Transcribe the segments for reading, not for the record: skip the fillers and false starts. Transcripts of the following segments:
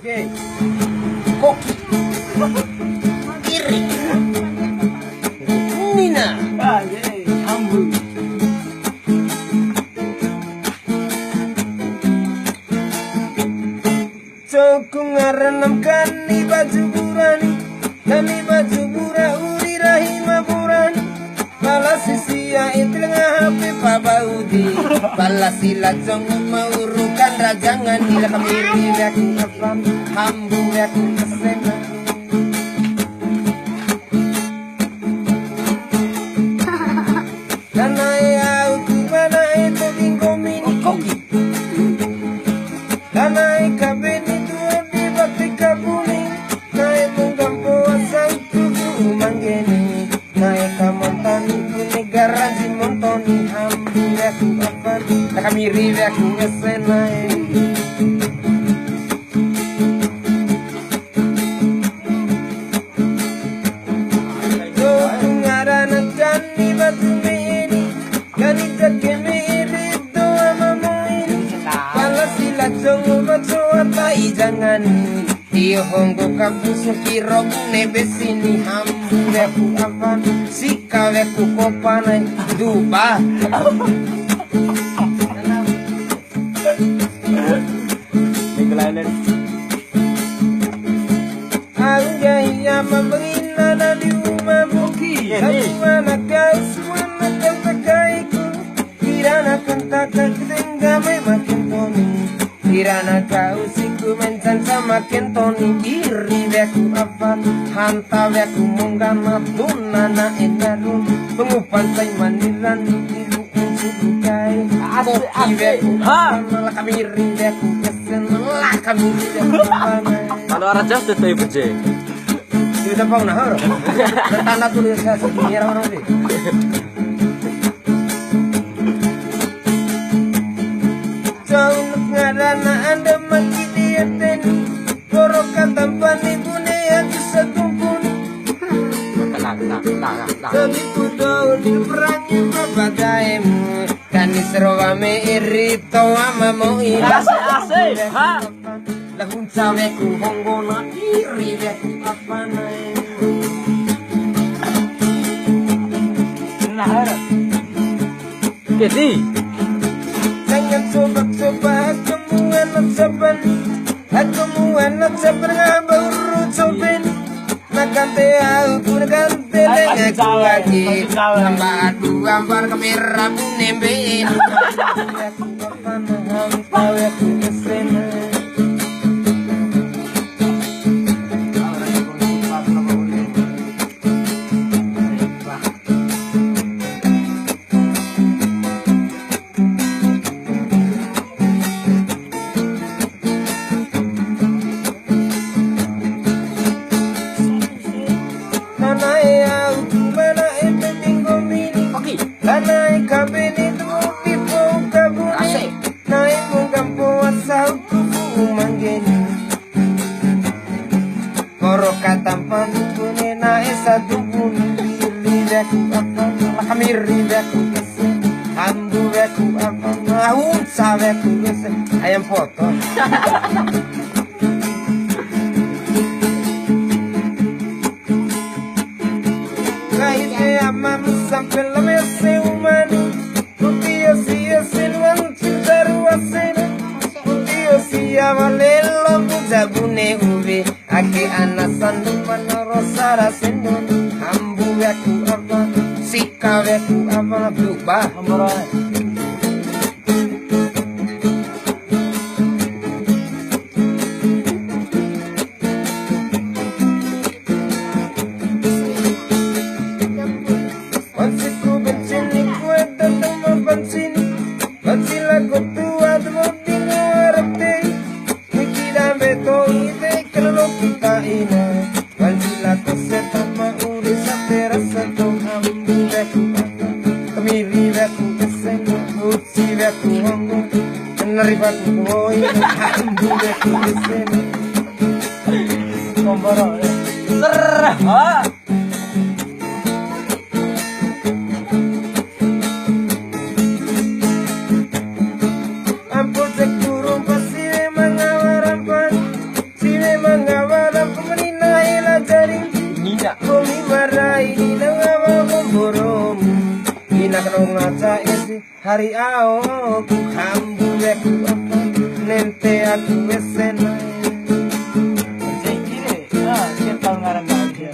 Oke. Koki. Iri. Nina. Hambu. Cokung aranam kani baju burani, kani baju bura uri rahima burani. Balasisia itlengah hape pabaudi, balasila jongu maurukan rajangan nila kamiri yaku afan, hambu yaku kesena. Kanai au kubana itu dingomini koki, kanai kabeni dua di batika bumi, naik menggampo asal tubuh manggeni, naik kamontani ku negara di montoni, hambu yaku afan, kamiri yaku kesena. Jangan dihonggo kampus kiro nebesini hambu weku avan sika weku kopanai duba Anjaya membina di rumah mungkin Semana kau semana kau sakaiku Kirana kentaka ketinggamai makin toni Kirana kau siku mencan sama kentoni Iri weku avan hanta weku munggana Dunana enarun pengupan say manirani Ilu unsu dukai koki weku avan Malah kami iri weku kesen Malah kami iri weku avan Kalau orang jauh tuh ibu J. Kita bang nah haro. Tanda tulis saya segini orang ni. Jauh ngarana anda maki dia teni. Korokan tanpa ni bune yang setumpun. Segitu daun di perangi babadaimu. Kani serwame irito amamu ilas. Asik. Ha. Lagun cawe ku honggona iri weku apana Nah. Kedi. Jangan coba-coba kamu anak saban ngaburu coben nakante aku nakante lengaku lagi tambah adu ambar kamera bu nembe aku apana hawi aku kesena Kanai kabeni tupi poka bumi Nai mungkampo asal kufu manggeni Koro katampan bune nai satu bumi Ribeku apa kami ribeku kesen Hambu beku apa Unsa beku kesen Ayam potong Kaite amam sampai lemah seumani Putio sia silwan cintaru asena Putio sia valelo mujabune uve Ake anasan lupa narosara sendoni Hambu weku apa Sika weku apa Duba Sarong aja isi hari ao ku kambu aku nente aku esena. Jadi kira, siapa tahu ngarang aja.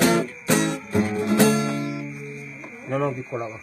Nono di kolak.